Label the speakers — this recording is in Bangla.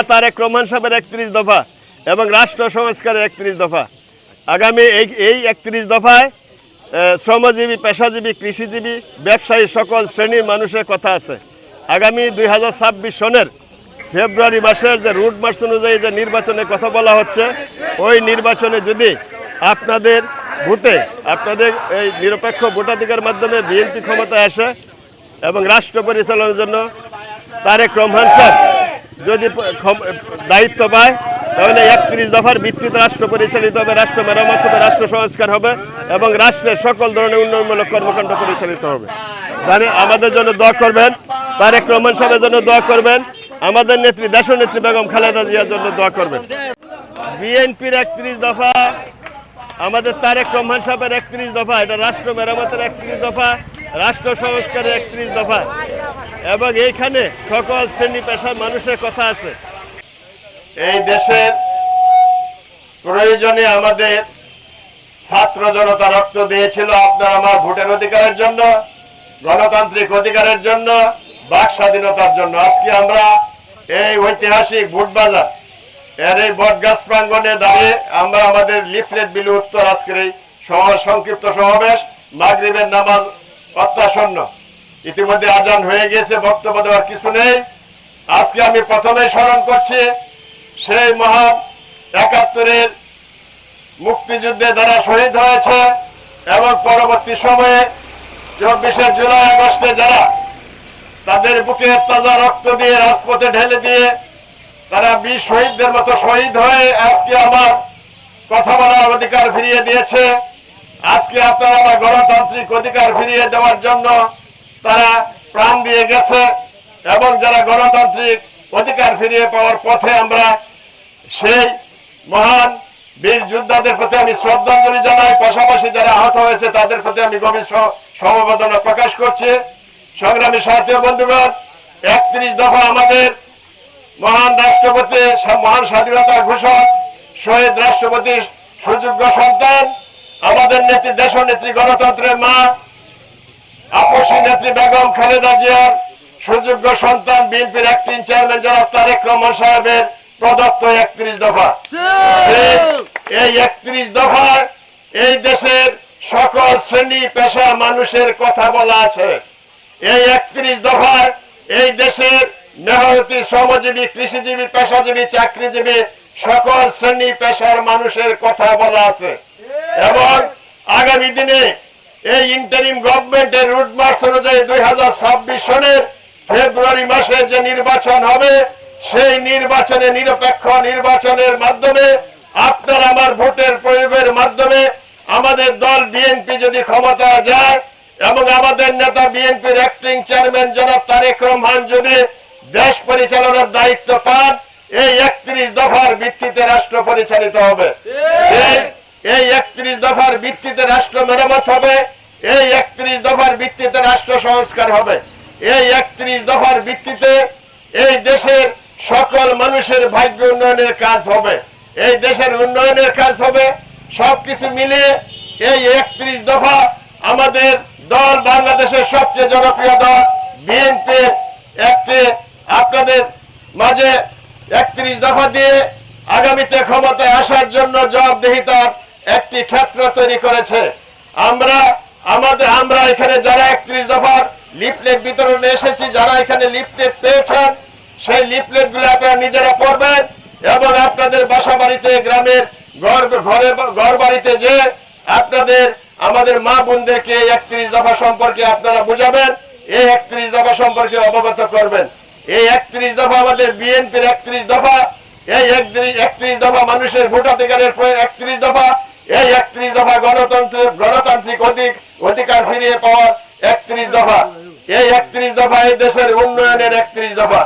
Speaker 1: তারেক রহমান সাহেবের 31 দফা এবং রাষ্ট্র সংস্কারের 31 দফা। আগামী এই 31 দফায় শ্রমজীবী, পেশাজীবী, কৃষিজীবী, ব্যবসায়ী সকল শ্রেণীর মানুষের কথা আছে। আগামী 2026 সনের ফেব্রুয়ারি মাসের যে রুট মার্চ অনুযায়ী যে নির্বাচনের কথা বলা হচ্ছে, ওই নির্বাচনে যদি আপনাদের ভোটে, আপনাদের এই নিরপেক্ষ ভোটাধিকার মাধ্যমে বিএনপি ক্ষমতায় আসে এবং রাষ্ট্র পরিচালনার জন্য তারেক রহমান সাহেব যদি দায়িত্ব পায়, তাহলে 31 দফার ভিত্তিতে রাষ্ট্র পরিচালিত হবে, রাষ্ট্র মেরামত হবে, রাষ্ট্র সংস্কার হবে এবং রাষ্ট্রের সকল ধরনের উন্নয়নমূলক কর্মকাণ্ড পরিচালিত হবে। তাহলে আমাদের জন্য দোয়া করবেন, তারেক রহমান সাহেবের জন্য দোয়া করবেন, আমাদের নেত্রী দেশনেত্রী বেগম খালেদা জিয়ার জন্য দোয়া করবেন। বিএনপির 31 দফা, আমাদের তারেক রহমান সাহেবের 31 দফা, এটা রাষ্ট্র মেরামতের 31 দফা, রাষ্ট্র সংস্কারের 31 দফা এবং এইখানে সকল শ্রেণী পেশার মানুষের কথা আছে। এই দেশের প্রয়োজনে আমাদের ছাত্র জনতা রক্ত দিয়েছিল আপনার আমার ভোটের অধিকারের জন্য, গণতান্ত্রিক অধিকারের জন্য, বাক স্বাধীনতার জন্য। আজকে আমরা এই ঐতিহাসিক ভোটবাজার এর এই বটগাছ প্রাঙ্গণে দাঁড়িয়ে আমরা আমাদের লিফলেট বিলি উত্তর আজকের এই সংক্ষিপ্ত সমাবেশ, মাগরিবের নামাজ অত্যাসন্ন, ইতিমধ্যে আজান হয়ে গেছে, বক্তব্য দেওয়ার কিছু নেই। আজকে আমি প্রথমে স্মরণ করছি সেই মহান ৭১-এর মুক্তিযুদ্ধে যারা শহীদ হয়েছে এবং পরবর্তী সময়ে ২৪শে জুলাই আগস্টে যারা তাদের বুকে তাজা রক্ত দিয়ে রাজপথে ঢেলে দিয়ে তারা বীর শহীদদের মতো শহীদ হয়ে আজকে আমার কথা বলার অধিকার ফিরিয়ে দিয়েছে। আজকে আপনারা আমার গণতান্ত্রিক অধিকার ফিরিয়ে দেওয়ার জন্য তারা প্রাণ দিয়ে গেছে এবং যারা গণতান্ত্রিক অধিকার ফিরিয়ে পাওয়ার পথে আমরা সেই মহান বীর যোদ্ধাদের প্রতি আমি শ্রদ্ধাঞ্জলি জানাই, পাশাপাশি যারা আহত হয়েছে তাদের প্রতি আমি গভীর সমবেদনা প্রকাশ করছি। সংগ্রামী সাথী বন্ধুগণ, 31 দফা আমাদের মহান রাষ্ট্রপতি, মহান স্বাধীনতার ঘোষক, শহীদ রাষ্ট্রপতি সুযোগ্য সন্তান, আমাদের নেত্রী দেশনেত্রী গণতন্ত্রের মা আপসী নেত্রী বেগম খালেদা জিয়ার সুযোগ্য সন্তান, বিএনপির অ্যাক্টিং চেয়ারম্যান জনাব তারেক রহমান সাহেবের প্রদত্ত 31 দফা। এই 31 দফায় এই দেশের সকল শ্রেণী পেশা মানুষের কথা বলা আছে। এই 31 দফায় এই দেশের মেহনতি, শ্রমজীবী, কৃষিজীবী, পেশাজীবী, চাকরিজীবী সকল শ্রেণী পেশার মানুষের কথা বলা আছে এবং আগামী দিনে এই ইন্টারিম গভর্নমেন্টের রুট মার্চ অনুযায়ী 2026 সনের ফেব্রুয়ারি মাসে যে নির্বাচন হবে, সেই নির্বাচনে নিরপেক্ষ নির্বাচনের মাধ্যমে আপনার আমার ভোটের প্রয়োগের মাধ্যমে আমাদের দল বিএনপি যদি ক্ষমতা যায় এবং আমাদের নেতা বিএনপির অ্যাক্টিং চেয়ারম্যান জনাব তারেক রহমান যদি দেশ পরিচালনার দায়িত্ব পান, এই 31 দফার ভিত্তিতে রাষ্ট্র পরিচালিত হবে। এই 31 দফার ভিত্তিতে রাষ্ট্র মেরামত হবে, এই 31 দফার ভিত্তিতে রাষ্ট্র সংস্কার হবে, এই 31 দফার ভিত্তিতে এই দেশের সকল মানুষের ভাগ্য উন্নয়নের কাজ হবে, এই দেশের উন্নয়নের কাজ হবে। সবকিছু মিলিয়ে এই 31 দফা আমাদের দল, বাংলাদেশের সবচেয়ে জনপ্রিয় দল বিএনপি একটি আপনাদের মাঝে 31 দফা দিয়ে আগামীতে ক্ষমতায় আসার জন্য জবাবদিহিতার একটি ক্ষেত্র তৈরি করেছে। আমরা এখানে যারা 31 দফার লিফলেট বিতরণে এসেছি, যারা এখানে লিফলেট পেয়েছেন, সেই লিফলেট গুলো আপনারা নিজেরা পড়বেন এবং আপনাদের বাসা বাড়িতে, গ্রামের ঘর বাড়িতে যে আপনাদের আমাদের মা বোনদেরকে 31 দফা সম্পর্কে আপনারা বুঝাবেন, এই 31 দফা সম্পর্কে অবগত করবেন। এই 31 দফা আমাদের বিএনপির 31 দফা, এই 31 দফা মানুষের ভোটাধিকারের 31 দফা, এই 31 দফা গণতান্ত্রিক অধিকার ফিরিয়ে পাওয়ার 31 দফা, এই 31 দফা এই দেশের উন্নয়নের 31 দফা।